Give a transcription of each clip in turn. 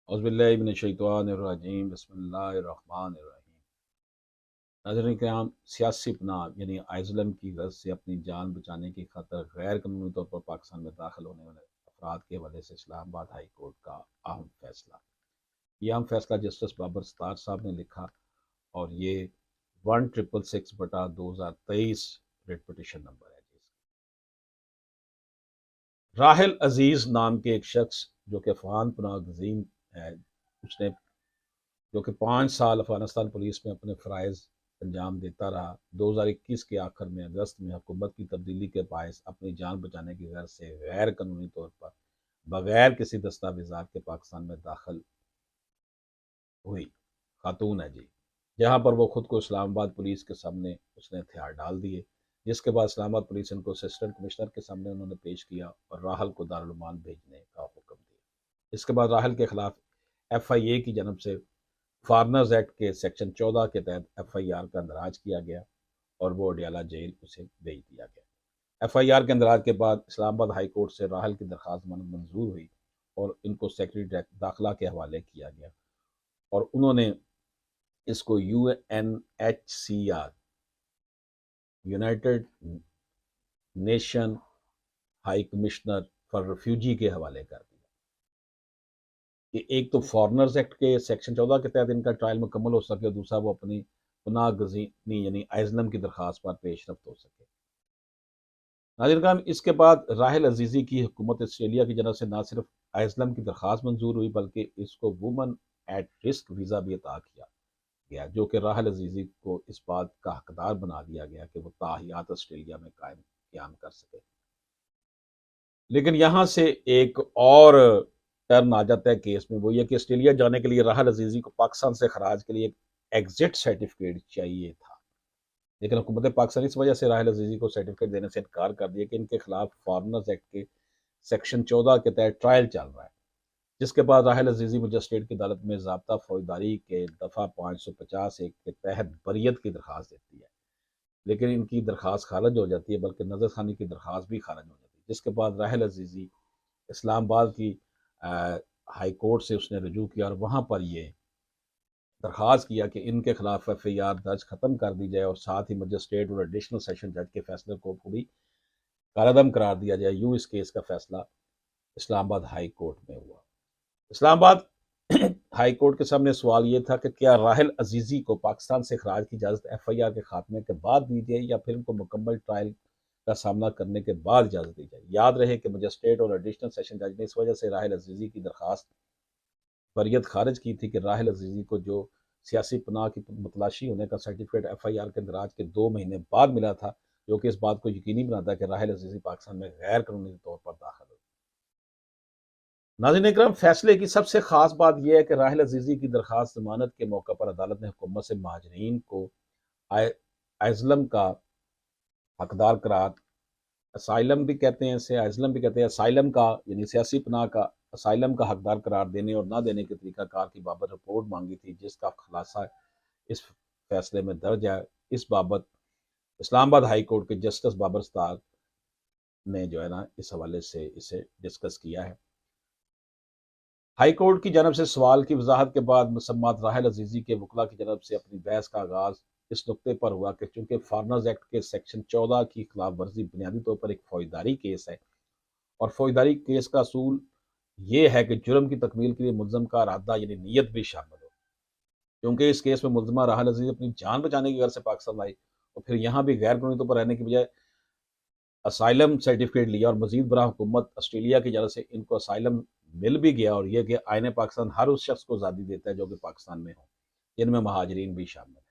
اعوذ باللہ من الشیطان الرجیم بسم اللہ الرحمن الرحیم۔ ناظرین کرام، سیاسی پناہ یعنی ائزلم کی غرض سے اپنی جان بچانے کی خاطر غیر قانونی طور پر پاکستان میں داخل ہونے والے افراد کے حوالے سے اسلام آباد ہائی کورٹ کا اہم فیصلہ۔ یہ اہم فیصلہ جسٹس بابر ستار صاحب نے لکھا اور یہ 1666/2023 ریٹ پٹیشن نمبر ہے۔ راحل عزیز نام کے ایک شخص جو کہ افغان پناہ گزین ہے، اس نے جو کہ 5 سال افغانستان پولیس میں اپنے فرائض انجام دیتا رہا، 2021 کے آخر میں اگست میں حکومت کی تبدیلی کے باعث اپنی جان بچانے کی غرض سے غیر قانونی طور پر بغیر کسی دستاویزات کے پاکستان میں داخل ہوئی خاتون ہے جی، جہاں پر وہ خود کو اسلام آباد پولیس کے سامنے اس نے ہتھیار ڈال دیے، جس کے بعد اسلام آباد پولیس ان کو اسسٹنٹ کمشنر کے سامنے انہوں نے پیش کیا اور راحل کو دارالعمان بھیجنے کا حکم دیا۔ اس کے بعد راحل کے خلاف FIA کی جانب سے فارنرز ایکٹ کے سیکشن 14 کے تحت FIR کا اندراج کیا گیا اور وہ اڈیالہ جیل اسے بھیج دیا گیا۔ FIR کے اندراج کے بعد اسلام آباد ہائی کورٹ سے راحل کی درخواست منظور ہوئی اور ان کو سیکرٹری داخلہ کے حوالے کیا گیا اور انہوں نے اس کو UNHCR United nation high commissioner for refugee کے حوالے کر دیا کہ ایک تو فارنرز ایکٹ کے سیکشن 14 کے تحت ان کا ٹرائل مکمل ہو سکے اور دوسرا وہ اپنی پناہ گزینی یعنی ائزلم کی درخواست پر پیش رفت ہو سکے۔ ناظرین کرام، اس کے بعد راحل عزیزی کی حکومت آسٹریلیا کی جانب سے نہ صرف ائزلم کی درخواست منظور ہوئی بلکہ اس کو وومن ایٹ رسک ویزا بھی عطا کیا گیا، جو کہ راحل عزیزی کو اس بات کا حقدار بنا دیا گیا کہ وہ تاحیات آسٹریلیا میں قیام کر سکے۔ لیکن یہاں سے ایک اور ٹرن آ جاتا ہے کیس میں، وہ یہ کہ آسٹریلیا جانے کے لیے راحل عزیزی کو پاکستان سے خراج کے لیے ایگزٹ سرٹیفکیٹ چاہیے تھا، لیکن حکومت پاکستان اس وجہ سے راحل عزیزی کو سرٹیفکیٹ دینے سے انکار کر دیا کہ ان کے خلاف فارنرز ایکٹ کے سیکشن 14 کے تحت ٹرائل چل رہا ہے، جس کے بعد راحل عزیزی مجسٹریٹ کی عدالت میں ضابطہ فوجداری کے دفعہ 550 کے تحت بریت کی درخواست دیتی ہے، لیکن ان کی درخواست خارج ہو جاتی ہے، بلکہ نظر ثانی کی درخواست بھی خارج ہو جاتی ہے، جس کے بعد راحل عزیزی اسلام آباد کی ہائی کورٹ سے اس نے رجوع کیا اور وہاں پر یہ درخواست کیا کہ ان کے خلاف FIR درج ختم کر دی جائے اور ساتھ ہی مجسٹریٹ اور ایڈیشنل سیشن جج کے فیصلے کو بھی کالعدم قرار دیا جائے۔ اس کیس کا فیصلہ اسلام آباد ہائی کورٹ میں ہوا۔ اسلام آباد ہائی کورٹ کے سامنے سوال یہ تھا کہ کیا راحل عزیزی کو پاکستان سے اخراج کی اجازت FIR کے خاتمے کے بعد دی جائے یا پھر ان کو مکمل ٹرائل کا سامنا کرنے کے بعد اجازت دی جائے۔ یاد رہے کہ مجسٹریٹ اور ایڈیشنل سیشن جج نے اس وجہ سے راحل عزیزی کی درخواست بریت خارج کی تھی کہ راحل عزیزی کو جو سیاسی پناہ کی متلاشی ہونے کا سرٹیفکیٹ FIR کے اندراج کے 2 مہینے بعد ملا تھا، جو کہ اس بات کو یقینی بناتا ہے کہ راحل عزیزی پاکستان میں غیر قانونی طور پر داخل ہوئی۔ ناظرین اکرام، فیصلے کی سب سے خاص بات یہ ہے کہ راحل عزیزی کی درخواست ضمانت کے موقع پر عدالت نے حکومت سے مہاجرین کو ائزلم کا حقدار قرار، اسائلم بھی کہتے ہیں اسے، ائزلم بھی کہتے ہیں، اسائلم کا یعنی سیاسی پناہ کا اسائلم کا حقدار قرار دینے اور نہ دینے کے طریقہ کار کی بابت رپورٹ مانگی تھی، جس کا خلاصہ اس فیصلے میں درج ہے۔ اس بابت اسلام آباد ہائی کورٹ کے جسٹس بابر ستار نے جو ہے نا اس حوالے سے اسے ڈسکس کیا ہے۔ ہائی کورٹ کی جانب سے سوال کی وضاحت کے بعد مسمات راحل عزیزی کے وکلا کی جانب سے اپنی بحث کا آغاز اس نقطے پر ہوا کہ چونکہ فارنرز ایکٹ کے سیکشن 14 کی خلاف ورزی بنیادی طور پر ایک فوجداری کیس ہے اور فوجداری کیس کا اصول یہ ہے کہ جرم کی تکمیل کے لیے ملزم کا ارادہ یعنی نیت بھی شامل ہو، کیونکہ اس کیس میں ملزمہ راحل عزیزی اپنی جان بچانے کی غرض سے پاکستان آئی اور پھر یہاں بھی غیر قانونی طور پر رہنے کی بجائے اسائلم سرٹیفکیٹ لیا اور مزید برآں حکومت آسٹریلیا کی جانب سے ان کو اسائلم مل بھی گیا، اور یہ کہ آئین پاکستان ہر اس شخص کو آزادی دیتا ہے جو کہ پاکستان میں ہو، جن میں مہاجرین بھی شامل ہیں۔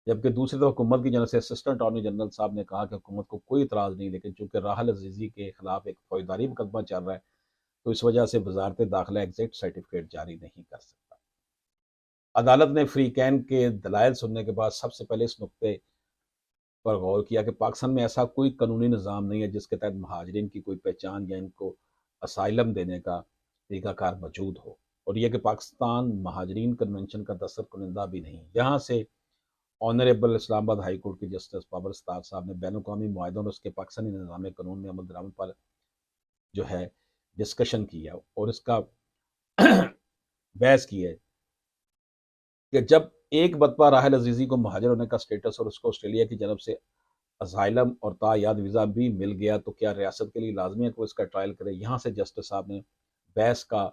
جبکہ دوسری طرف حکومت کی جانب سے اسسٹنٹ اٹارنی جنرل صاحب نے کہا کہ حکومت کو کوئی اعتراض نہیں، لیکن چونکہ راحل عزیزی کے خلاف ایک فوجداری مقدمہ چل رہا ہے تو اس وجہ سے وزارت داخلہ ایگزٹ سرٹیفکیٹ جاری نہیں کر سکتا۔ عدالت نے فریقین کے دلائل سننے کے بعد سب سے پہلے اس نقطے پر غور کیا کہ پاکستان میں ایسا کوئی قانونی نظام نہیں ہے جس کے تحت مہاجرین کی کوئی پہچان یا ان کو اسائلم دینے کا طریقہ کار موجود ہو، اور یہ کہ پاکستان مہاجرین کنونشن کا دستخط کنندہ بھی نہیں۔ یہاں سے آنریبل اسلام آباد ہائی کورٹ کے جسٹس بابر ستار صاحب نے بین الاقوامی معاہدوں اور اس کے پاکستانی نظام قانون میں عمل درآمد پر جو ہے ڈسکشن کیا اور اس کا بحث کی ہے کہ جب ایک مرتبہ راحل عزیزی کو مہاجر ہونے کا سٹیٹس اور اس کو آسٹریلیا کی جانب سے اسائلم اور تایاد ویزا بھی مل گیا تو کیا ریاست کے لیے لازمی ہے کہ وہ اس کا ٹرائل کرے؟ یہاں سے جسٹس صاحب نے بحث کا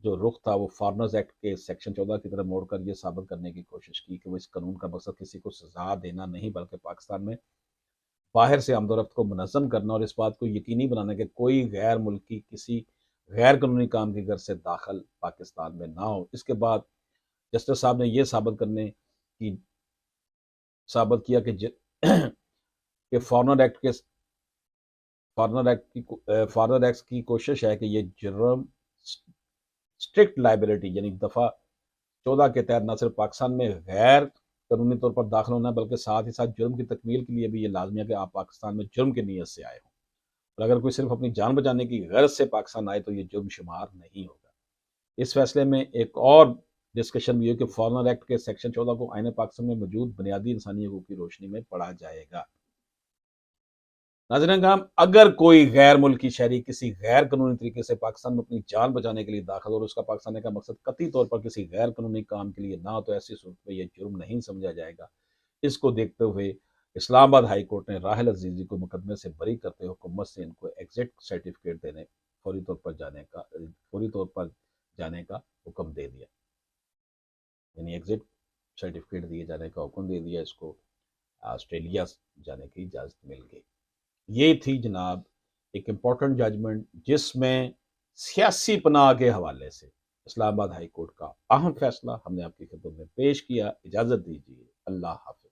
جو رخ تھا وہ فارنرز ایکٹ کے سیکشن 14 کی طرف موڑ کر یہ ثابت کرنے کی کوشش کی کہ وہ اس قانون کا مقصد کسی کو سزا دینا نہیں بلکہ پاکستان میں باہر سے آمد و رفت کو منظم کرنا اور اس بات کو یقینی بنانا کہ کوئی غیر ملکی کسی غیر قانونی کام کی غرض سے داخل پاکستان میں نہ ہو۔ اس کے بعد جسٹس صاحب نے یہ ثابت کیا کہ فارنر ایکٹ کی کوشش ہے کہ یہ جرم اسٹرکٹ لائبلٹی یعنی دفعہ 14 کے تحت نہ صرف پاکستان میں غیر قانونی طور پر داخل ہونا ہے بلکہ ساتھ ہی ساتھ جرم کی تکمیل کے لیے بھی یہ لازمی ہے کہ آپ پاکستان میں جرم کی نیت سے آئے ہوں، اور اگر کوئی صرف اپنی جان بچانے کی غرض سے پاکستان آئے تو یہ جرم شمار نہیں ہوگا۔ اس فیصلے میں ایک اور ڈسکشن بھی ہے کہ فارنر ایکٹ کے سیکشن 14 کو آئین پاکستان میں موجود بنیادی انسانی حقوق کی روشنی میں پڑھا جائے گا۔ ناظرین کرام، اگر کوئی غیر ملکی شہری کسی غیر قانونی طریقے سے پاکستان میں اپنی جان بچانے کے لیے داخل اور اس کا پاکستان آنے کا مقصد قطعی طور پر کسی غیر قانونی کام کے لیے نہ ہو تو ایسی صورت میں یہ جرم نہیں سمجھا جائے گا۔ اس کو دیکھتے ہوئے اسلام آباد ہائی کورٹ نے راحل عزیزی کو مقدمے سے بری کرتے ہوئے حکومت سے ان کو ایگزٹ سرٹیفکیٹ دینے فوری طور پر جانے کا حکم دے دیا، یعنی ایگزٹ سرٹیفکیٹ دیے جانے کا حکم دے دیا، اس کو آسٹریلیا جانے کی اجازت مل گئی۔ یہ تھی جناب ایک امپورٹنٹ ججمنٹ جس میں سیاسی پناہ کے حوالے سے اسلام آباد ہائی کورٹ کا اہم فیصلہ ہم نے آپ کی خدمت میں پیش کیا۔ اجازت دیجیے، اللہ حافظ۔